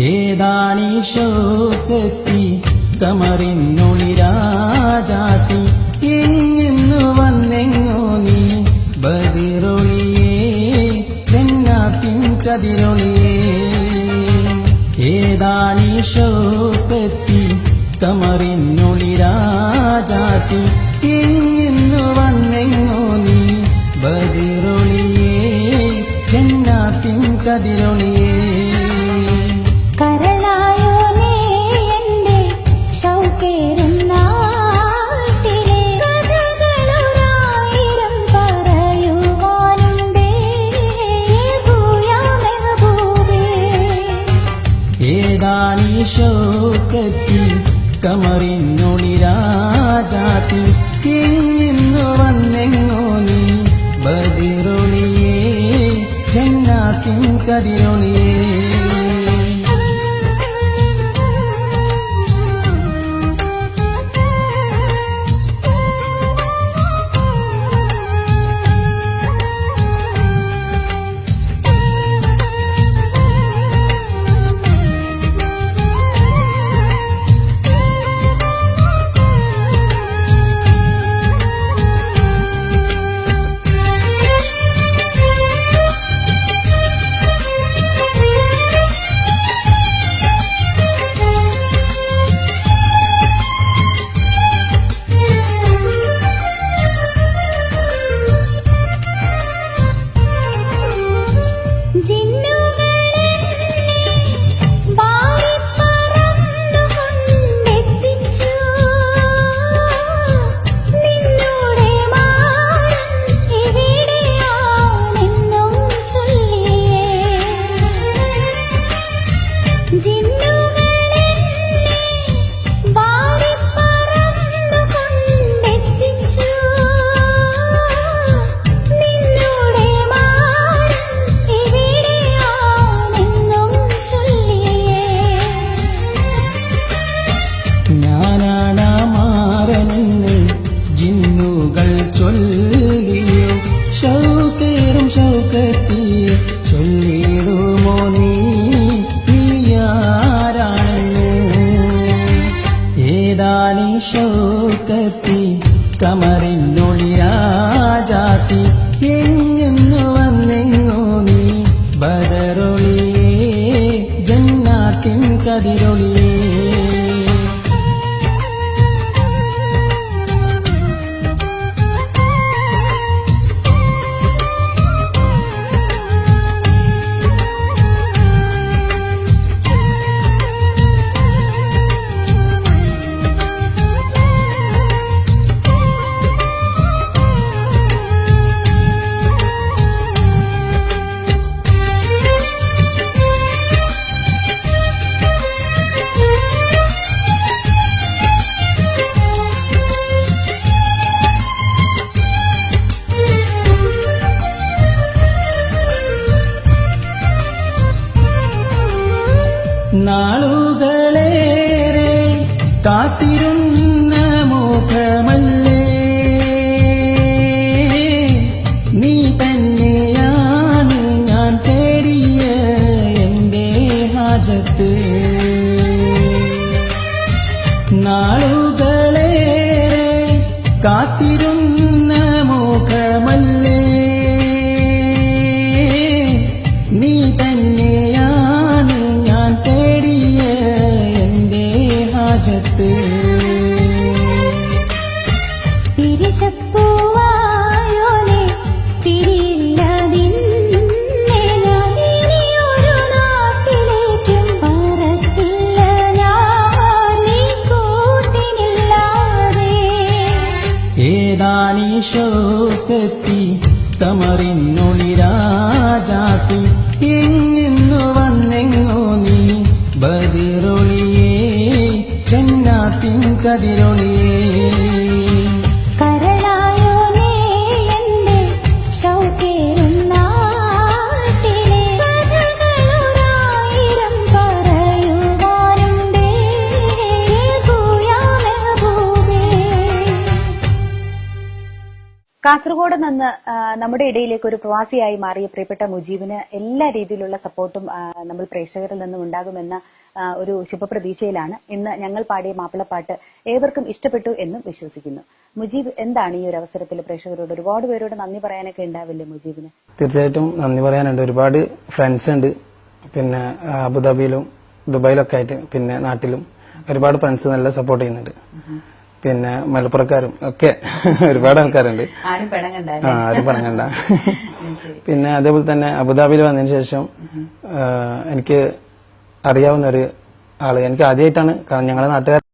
ഏതാണീ ഷൗക്കത്തി കമറിനുളിരാജാത്തി എങ്ങെന്നു വന്നെങ്ങോ നീ ബദിറൊളിയേ ജന്നാത്തിൻ കതിരൊളിയേ ഏതാണീ ഷൗക്കത്തി കമറിനുളിരാജാത്തി എങ്ങെന്നു വന്നെങ്ങോ നീ ബദിറൊളിയേ ജന്നാത്തിൻ കതിരൊളിയേ ഏതാണീ ഷൗക്കത്തി കമറിനുളിരാജാത്തി എങ്ങെന്നു വന്നെങ്ങോ നീ ബദിറൊളിയേ ജന്നാത്തിൻ കതിരൊളിയേ ചൊല്ലിയോ ഷൗക്കേറും ഷൗക്കത്തി ചൊല്ലിടുമോ നീയാരാണെന്ന് ഏതാണീ ഷൗക്കത്തി കമറിനുളിരാജാത്തി എങ്ങെന്നു വന്നെങ്ങോ നീ ബദറൊളിയേ ജന്നാത്തിൻ കതിരൊളിയേ നാളുകളേറെ കാത്തിരുന്ന മുഖമല്ലേ നീ തന്നെയാണ് ഞാൻ തേടിയ എൻ്റെ ഹാജത്ത് നാളുകളേറെ കാത്തിരുന്ന മുഖമല്ലേ നീ തന്നെയാണ് ഞാൻ തേടിയ എൻ്റെ ഹാജത്ത് പിരിശപ്പൂവായോനെ പിരിയില്ലാതിന്നെ ഞാൻ ഇനിയൊരു നാട്ടിലേക്കും പറക്കില്ല ഞാൻ നീ കൂട്ടിനില്ലാതെ ഏതാണീ ഷൗക്കത്തി കമറിനുളിരാജാത്തി എങ്ങെന്നു വന്നെങ്ങോ നീ ബദിറൊളിയേ ജന്നാത്തിൻ കതിരൊളിയേ കാസർഗോഡ് നിന്ന് നമ്മുടെ ഇടയിലേക്ക് ഒരു പ്രവാസിയായി മാറിയ പ്രിയപ്പെട്ട മുജീബിന് എല്ലാ രീതിയിലുള്ള സപ്പോർട്ടും നമ്മൾ പ്രേക്ഷകരിൽ നിന്നും ഉണ്ടാകുമെന്ന ഒരു ശുഭപ്രതീക്ഷയിലാണ്. ഇന്ന് ഞങ്ങൾ പാടിയ മാപ്പിളപ്പാട്ട് ഏവർക്കും ഇഷ്ടപ്പെട്ടു എന്നും വിശ്വസിക്കുന്നു. മുജീബ്, എന്താണ് ഈ ഒരു അവസരത്തിൽ പ്രേക്ഷകരോട് ഒരുപാട് പേരോട് നന്ദി പറയാനൊക്കെ ഉണ്ടാവില്ലേ മുജീബിന്? തീർച്ചയായിട്ടും നന്ദി പറയാനുണ്ട്. ഒരുപാട് ഫ്രണ്ട്സ് ഉണ്ട്, പിന്നെ അബുദാബിയിലും ദുബായിലൊക്കെ ആയിട്ട്, പിന്നെ നാട്ടിലും ഒരുപാട് ഫ്രണ്ട്സ് നല്ല സപ്പോർട്ട് ചെയ്യുന്നുണ്ട്. പിന്നെ മലപ്പുറക്കാരും ഒക്കെ ഒരുപാട് ആൾക്കാരുണ്ട്. ആരും പണങ്ങണ്ട. പിന്നെ അതേപോലെ തന്നെ അബുദാബിയിൽ വന്നതിന് ശേഷം എനിക്ക് അറിയാവുന്ന ഒരു ആള്, എനിക്ക് ആദ്യമായിട്ടാണ്, കാരണം ഞങ്ങളുടെ നാട്ടുകാർ